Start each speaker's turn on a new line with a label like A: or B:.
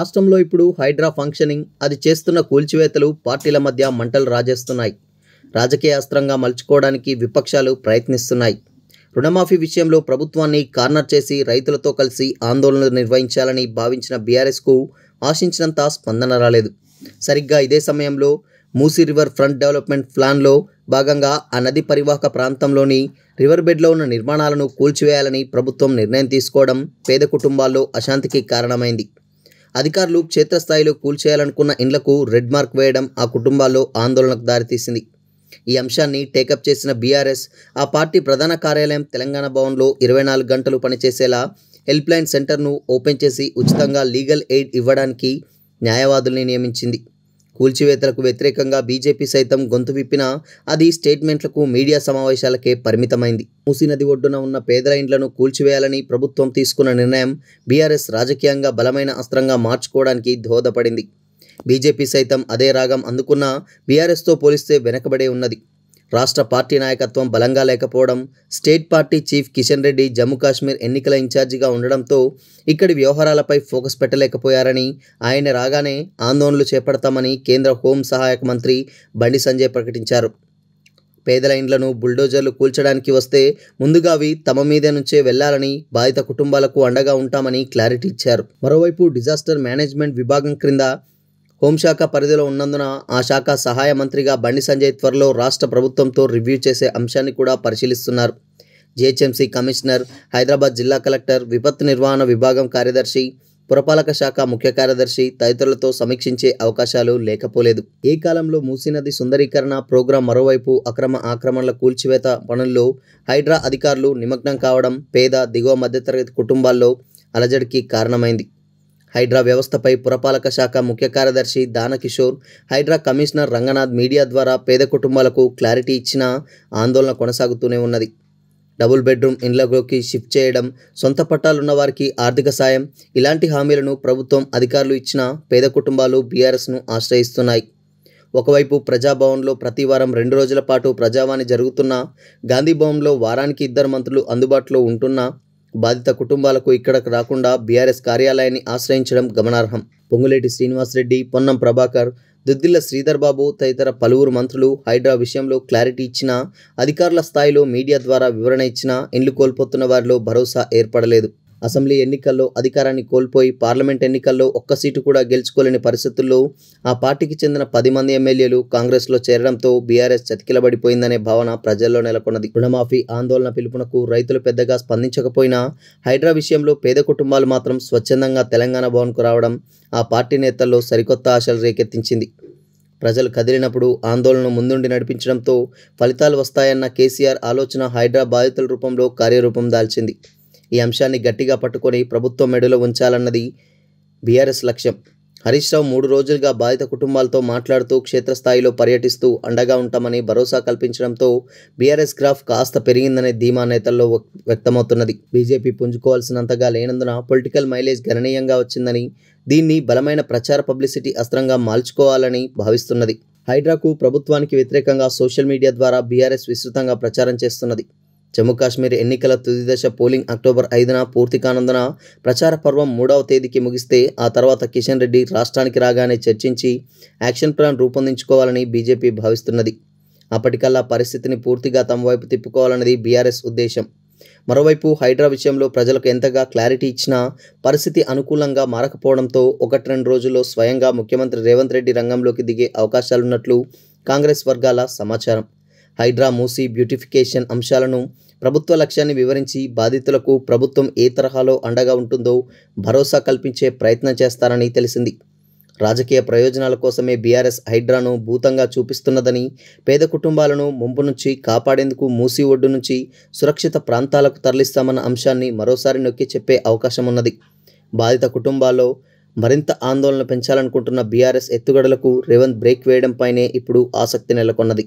A: రాష్ట్రంలో ఇప్పుడు హైడ్రా ఫంక్షనింగ్, అది చేస్తున్న కూల్చివేతలు పార్టీల మధ్య మంటలు రాజేస్తున్నాయి. రాజకీయ అస్త్రంగా మలుచుకోవడానికి విపక్షాలు ప్రయత్నిస్తున్నాయి. రుణమాఫీ విషయంలో ప్రభుత్వాన్ని కార్నర్ చేసి రైతులతో కలిసి ఆందోళనలు నిర్వహించాలని భావించిన బీఆర్ఎస్కు ఆశించినంత స్పందన రాలేదు. సరిగ్గా ఇదే సమయంలో మూసీ రివర్ ఫ్రంట్ డెవలప్మెంట్ ప్లాన్లో భాగంగా ఆ నది పరివాహక ప్రాంతంలోని రివర్ బెడ్లో ఉన్న నిర్మాణాలను కూల్చివేయాలని ప్రభుత్వం నిర్ణయం తీసుకోవడం పేద కుటుంబాల్లో అశాంతికి కారణమైంది. అధికారులు క్షేత్రస్థాయిలో కూల్చేయాలనుకున్న ఇండ్లకు రెడ్ మార్క్ వేయడం ఆ కుటుంబాల్లో ఆందోళనకు దారితీసింది. ఈ అంశాన్ని టేకప్ చేసిన బీఆర్ఎస్ ఆ పార్టీ ప్రధాన కార్యాలయం తెలంగాణ భవన్లో 24 గంటలు పనిచేసేలా హెల్ప్ లైన్ సెంటర్ను ఓపెన్ చేసి ఉచితంగా లీగల్ ఎయిడ్ ఇవ్వడానికి న్యాయవాదుల్ని నియమించింది. కూల్చివేతలకు వ్యతిరేకంగా బీజేపీ సైతం గొంతు విప్పినా అది స్టేట్మెంట్లకు, మీడియా సమావేశాలకే పరిమితమైంది. మూసీ నది ఒడ్డున ఉన్న పేదల ఇండ్లను కూల్చివేయాలని ప్రభుత్వం తీసుకున్న నిర్ణయం బీఆర్ఎస్ రాజకీయంగా బలమైన అస్త్రంగా మార్చుకోవడానికి దోహదపడింది. బీజేపీ సైతం అదే రాగం అందుకున్న బీఆర్ఎస్తో పోలిస్తే వెనకబడే ఉన్నది. రాష్ట్ర పార్టీ నాయకత్వం బలంగా లేకపోవడం, state party chief Kishan Reddy Jammu Kashmir ఎన్నికల ఇన్ఛార్జిగా ఉండడంతో ఇక్కడి వ్యవహారాలపై ఫోకస్ పెట్టలేకపోయారని, ఆయన రాగానే ఆందోళనలు చేపడతామని కేంద్ర హోం సహాయక మంత్రి బండి సంజయ్ ప్రకటించారు. పేదల ఇండ్లను బుల్డోజర్లు కూల్చడానికి వస్తే ముందుగా అవి తమ మీద నుంచే వెళ్లాలని, బాధిత కుటుంబాలకు అండగా ఉంటామని క్లారిటీ ఇచ్చారు. మరోవైపు డిజాస్టర్ మేనేజ్మెంట్ విభాగం క్రింద హోంశాఖ పరిధిలో ఉన్నందున ఆ శాఖ సహాయ మంత్రిగా బండి సంజయ్ త్వరలో రాష్ట్ర ప్రభుత్వంతో రివ్యూ చేసే అంశాన్ని కూడా పరిశీలిస్తున్నారు. జీహెచ్ఎంసీ కమిషనర్, హైదరాబాద్ జిల్లా కలెక్టర్, విపత్తు నిర్వహణ విభాగం కార్యదర్శి, పురపాలక శాఖ ముఖ్య కార్యదర్శి తదితరులతో సమీక్షించే అవకాశాలు లేకపోలేదు. ఏ కాలంలో మూసీ నది సుందరీకరణ ప్రోగ్రాం, మరోవైపు అక్రమ ఆక్రమణల కూల్చివేత పనుల్లో హైడ్రా అధికారులు నిమగ్నం కావడం పేద, దిగువ మధ్యతరగతి కుటుంబాల్లో అలజడికి కారణమైంది. హైడ్రా వ్యవస్థపై పురపాలక శాఖ ముఖ్య కార్యదర్శి దానకిషోర్, హైడ్రా కమిషనర్ రంగనాథ్ మీడియా ద్వారా పేద కుటుంబాలకు క్లారిటీ ఇచ్చినా ఆందోళన కొనసాగుతూనే ఉన్నది. డబుల్ బెడ్రూమ్ ఇండ్లలోకి షిఫ్ట్ చేయడం, సొంత పట్టాలున్న వారికి ఆర్థిక సాయం, ఇలాంటి హామీలను ప్రభుత్వం అధికారులు ఇచ్చినా పేద కుటుంబాలు బీఆర్ఎస్ను ఆశ్రయిస్తున్నాయి. ఒకవైపు ప్రజాభవన్లో ప్రతి వారం 2 రోజుల పాటు ప్రజావాణి జరుగుతున్నా, గాంధీభవన్లో వారానికి 2 మంత్రులు అందుబాటులో ఉంటున్నా బాధిత కుటుంబాలకు ఇక్కడకు రాకుండా బీఆర్ఎస్ కార్యాలయాన్ని ఆశ్రయించడం గమనార్హం. పొంగులేటి శ్రీనివాసరెడ్డి, పొన్నం ప్రభాకర్, దుద్దిళ్ల శ్రీధర్ బాబు తదితర పలువురు మంత్రులు హైడ్రా విషయంలో క్లారిటీ ఇచ్చినా, అధికారుల స్థాయిలో మీడియా ద్వారా వివరణ ఇచ్చినా ఇండ్లు కోల్పోతున్న వారిలో భరోసా ఏర్పడలేదు. అసెంబ్లీ ఎన్నికల్లో అధికారాన్ని కోల్పోయి పార్లమెంట్ ఎన్నికల్లో ఒక్క సీటు కూడా గెలుచుకోలేని పరిస్థితుల్లో ఆ పార్టీకి చెందిన 10 మంది ఎమ్మెల్యేలు కాంగ్రెస్లో చేరడంతో బీఆర్ఎస్ చతికిలబడిపోయిందనే భావన ప్రజల్లో నెలకొన్నది. రుణమాఫీ ఆందోళన పిలుపునకు రైతులు పెద్దగా స్పందించకపోయినా హైడ్రా విషయంలో పేద కుటుంబాలు మాత్రం స్వచ్ఛందంగా తెలంగాణ భవన్కు రావడం ఆ పార్టీ నేతల్లో సరికొత్త ఆశలు రేకెత్తించింది. ప్రజలు కదిలినప్పుడు ఆందోళనను ముందుండి నడిపించడంతో ఫలితాలు వస్తాయన్న కేసీఆర్ ఆలోచన హైడ్రా బాధితుల రూపంలో కార్యరూపం దాల్చింది. ఈ అంశాన్ని గట్టిగా పట్టుకొని ప్రభుత్వం మెడలో ఉంచాలన్నది బీఆర్ఎస్ లక్ష్యం. హరీష్ రావు 3 రోజులుగా బాధిత కుటుంబాలతో మాట్లాడుతూ క్షేత్రస్థాయిలో పర్యటిస్తూ అండగా ఉంటామని భరోసా కల్పించడంతో బీఆర్ఎస్ గ్రాఫ్ కాస్త పెరిగిందనే ధీమా నేతల్లో వ్యక్తమవుతున్నది. బీజేపీ పుంజుకోవాల్సినంతగా లేనందున పొలిటికల్ మైలేజ్ గణనీయంగా వచ్చిందని, దీన్ని బలమైన ప్రచార పబ్లిసిటీ అస్త్రంగా మార్చుకోవాలని భావిస్తున్నది. హైడ్రాకు ప్రభుత్వానికి వ్యతిరేకంగా సోషల్ మీడియా ద్వారా బీఆర్ఎస్ విస్తృతంగా ప్రచారం చేస్తున్నది. జమ్మూ కాశ్మీర్ ఎన్నికల తుది దశ పోలింగ్ అక్టోబర్ 5న పూర్తి కానందున ప్రచార పర్వం 3వ తేదీకి ముగిస్తే ఆ తర్వాత కిషన్ రెడ్డి రాష్ట్రానికి రాగానే చర్చించి యాక్షన్ ప్లాన్ రూపొందించుకోవాలని బీజేపీ భావిస్తున్నది. అప్పటికల్లా పరిస్థితిని పూర్తిగా తమ వైపు తిప్పుకోవాలన్నది బీఆర్ఎస్ ఉద్దేశం. మరోవైపు హైడ్రా విషయంలో ప్రజలకు ఎంతగా క్లారిటీ ఇచ్చినా పరిస్థితి అనుకూలంగా మారకపోవడంతో 1-2 రోజుల్లో స్వయంగా ముఖ్యమంత్రి రేవంత్ రెడ్డి రంగంలోకి దిగే అవకాశాలున్నట్లు కాంగ్రెస్ వర్గాల సమాచారం. హైడ్రా, మూసీ బ్యూటిఫికేషన్ అంశాలను, ప్రభుత్వ లక్ష్యాన్ని వివరించి బాధితులకు ప్రభుత్వం ఏ తరహాలో అండగా ఉంటుందో భరోసా కల్పించే ప్రయత్నం చేస్తారని తెలిసింది. రాజకీయ ప్రయోజనాల కోసమే బీఆర్ఎస్ హైడ్రాను భూతంగా చూపిస్తున్నదని, పేద కుటుంబాలను ముంపు నుంచి కాపాడేందుకు మూసీ ఒడ్డు నుంచి సురక్షిత ప్రాంతాలకు తరలిస్తామన్న అంశాన్ని మరోసారి నొక్కి చెప్పే అవకాశం ఉన్నది. బాధిత కుటుంబాల్లో మరింత ఆందోళన పెంచాలనుకుంటున్న బీఆర్ఎస్ ఎత్తుగడలకు రేవంత్ బ్రేక్ వేయడంపైనే ఇప్పుడు ఆసక్తి నెలకొన్నది.